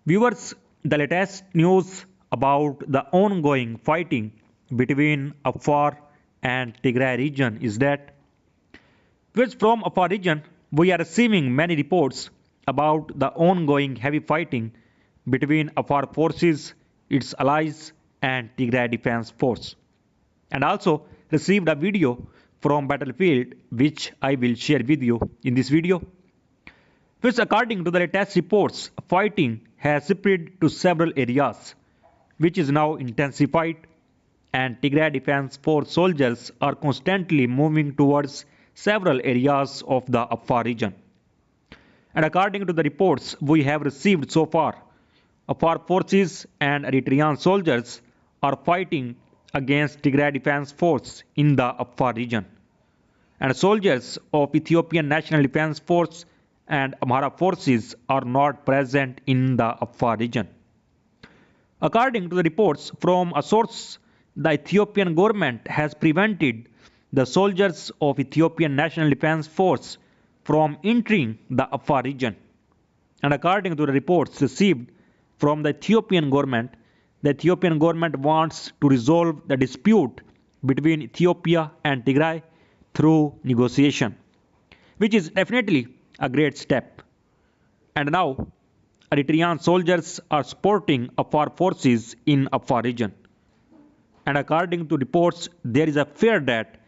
Viewers, the latest news about the ongoing fighting between Afar and Tigray region is that which from Afar region we are receiving many reports about the ongoing heavy fighting between Afar forces, its allies and Tigray Defense Force. And also received a video from Battelfield which I will share with you in this video. Which according to the latest reports, fighting has spread to several areas, which is now intensified, and Tigray Defense Force soldiers are constantly moving towards several areas of the Afar region. And according to the reports we have received so far, Afar forces and Eritrean soldiers are fighting against Tigray Defense Force in the Afar region. And soldiers of Ethiopian National Defense Force and Amhara forces are not present in the Afar region. According to the reports from a source, the Ethiopian government has prevented the soldiers of Ethiopian National Defense Force from entering the Afar region. And according to the reports received from the Ethiopian government wants to resolve the dispute between Ethiopia and Tigray through negotiation, which is definitely a great step. And now, Eritrean soldiers are supporting Afar forces in Afar region. And according to reports, there is a fear that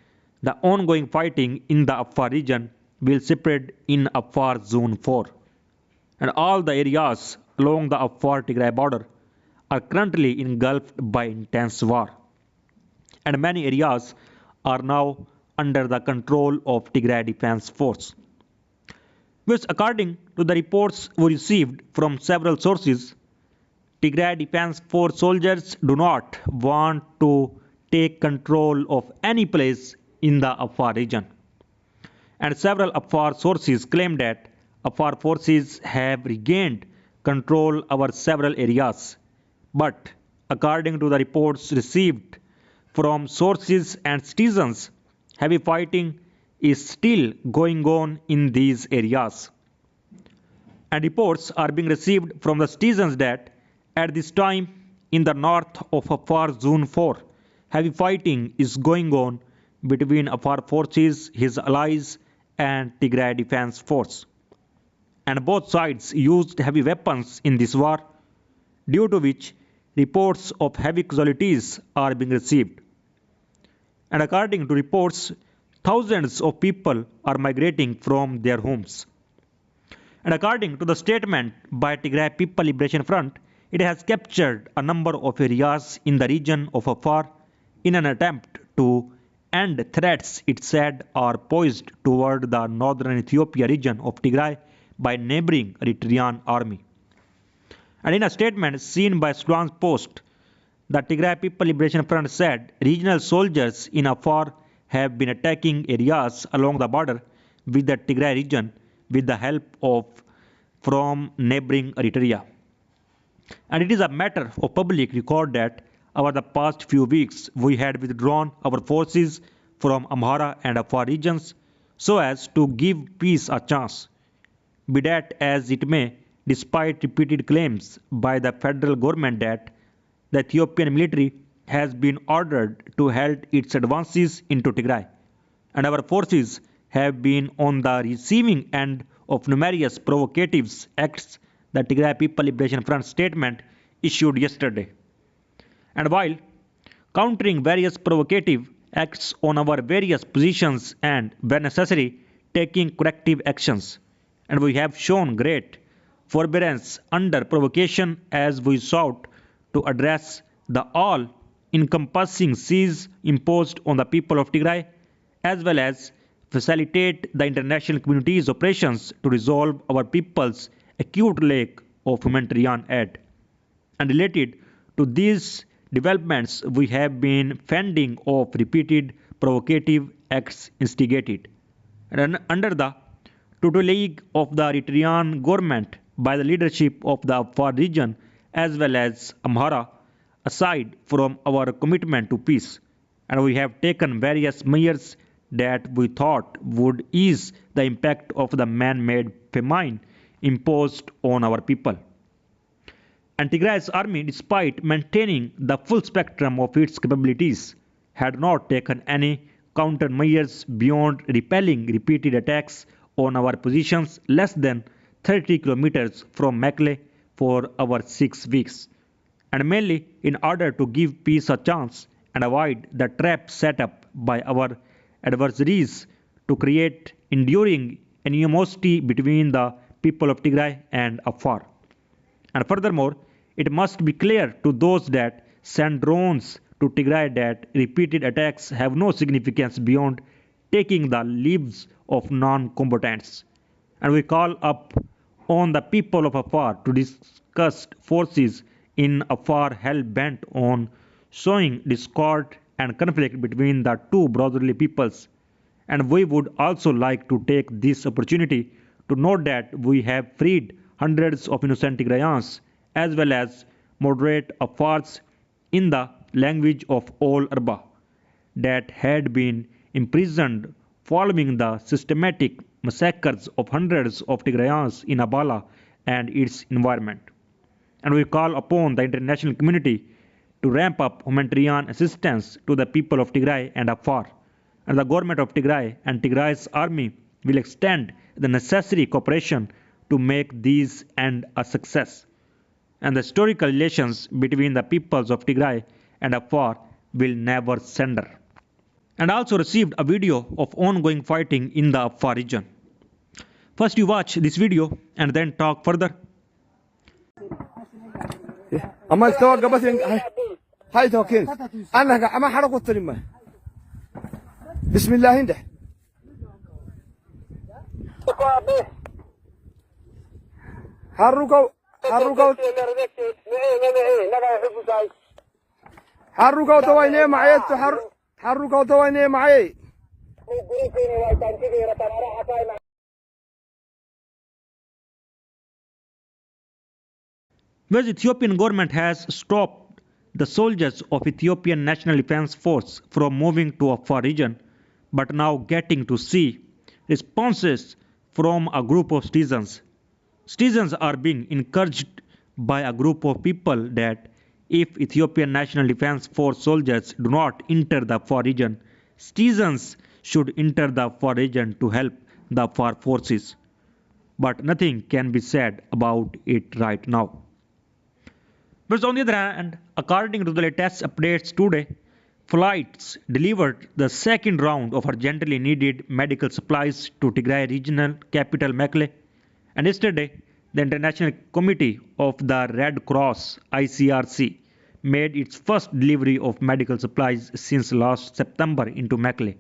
the ongoing fighting in the Afar region will spread in Afar Zone 4. And all the areas along the Afar-Tigray border are currently engulfed by intense war. And many areas are now under the control of Tigray Defense Force. Which according to the reports we received from several sources, Tigray Defense Force soldiers do not want to take control of any place in the Afar region. And several Afar sources claim that Afar forces have regained control over several areas. But according to the reports received from sources and citizens, heavy fighting is still going on in these areas. And reports are being received from the citizens that at this time in the north of Afar Zone 4, heavy fighting is going on between Afar forces, his allies and Tigray Defense Force. And both sides used heavy weapons in this war, due to which reports of heavy casualties are being received. And according to reports, thousands of people are migrating from their homes. And according to the statement by Tigray People Liberation Front, it has captured a number of areas in the region of Afar in an attempt to end threats it said are posed toward the northern Ethiopia region of Tigray by neighboring Eritrean army. And in a statement seen by Sudan's Post, the Tigray People Liberation Front said regional soldiers in Afar have been attacking areas along the border with the Tigray region with the help of from neighboring Eritrea. And it is a matter of public record that over the past few weeks we had withdrawn our forces from Amhara and Afar regions so as to give peace a chance. Be that as it may, despite repeated claims by the federal government that the Ethiopian military has been ordered to halt its advances into Tigray, and our forces have been on the receiving end of numerous provocative acts, the Tigray People Liberation Front statement issued yesterday. And while countering various provocative acts on our various positions and, where necessary, taking corrective actions, and we have shown great forbearance under provocation as we sought to address the all-encompassing siege imposed on the people of Tigray, as well as facilitate the international community's operations to resolve our people's acute lack of humanitarian aid. And related to these developments, we have been fending off repeated provocative acts instigated. And under the tutelage of the Eritrean government by the leadership of the Afar region as well as Amhara, aside from our commitment to peace, and we have taken various measures that we thought would ease the impact of the man-made famine imposed on our people. And Tigray's army, despite maintaining the full spectrum of its capabilities, had not taken any countermeasures beyond repelling repeated attacks on our positions less than 30 kilometers from Mekelle for over 6 weeks, and mainly in order to give peace a chance and avoid the trap set up by our adversaries to create enduring animosity between the people of Tigray and Afar. And furthermore, it must be clear to those that send drones to Tigray that repeated attacks have no significance beyond taking the lives of non-combatants. And we call up on the people of Afar to discuss forces in Afar hell-bent on sowing discord and conflict between the two brotherly peoples. And we would also like to take this opportunity to note that we have freed hundreds of innocent Tigrayans as well as moderate Afars in the language of all Arba that had been imprisoned following the systematic massacres of hundreds of Tigrayans in Abala and its environment. And we call upon the international community to ramp up humanitarian assistance to the people of Tigray and Afar. And the government of Tigray and Tigray's army will extend the necessary cooperation to make these end a success. And the historical relations between the peoples of Tigray and Afar will never cinder. And also received a video of ongoing fighting in the Afar region. First you watch this video and then talk further. أما استوى بس هاي توكين أنا أما حركة الترمة بسم الله هنده حركوا تويني معي حركوا تويني معي Where the Ethiopian government has stopped the soldiers of Ethiopian National Defense Force from moving to Afar region, but now getting to see responses from a group of citizens. Citizens are being encouraged by a group of people that if Ethiopian National Defense Force soldiers do not enter the Afar region, citizens should enter the Afar region to help the Afar forces. But nothing can be said about it right now. But on the other hand, according to the latest updates today, flights delivered the second round of urgently needed medical supplies to Tigray regional capital Mekelle. And yesterday, the International Committee of the Red Cross (ICRC) made its first delivery of medical supplies since last September into Mekelle.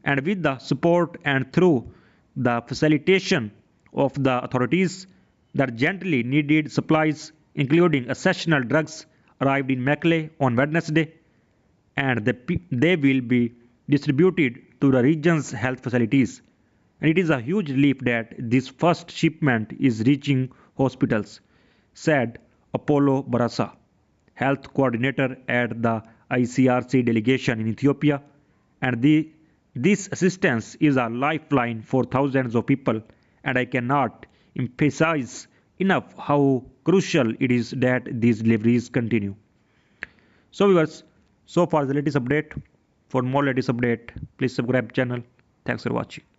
And with the support and through the facilitation of the authorities, the urgently needed supplies including essential drugs arrived in Mekelle on Wednesday, and they will be distributed to the region's health facilities. And it is a huge relief that this first shipment is reaching hospitals, said Apollo Barasa, health coordinator at the ICRC delegation in Ethiopia. And this assistance is a lifeline for thousands of people, and I cannot emphasize enough how crucial it is that these deliveries continue. So viewers, so far the latest update. For more latest update, please subscribe channel. Thanks for watching.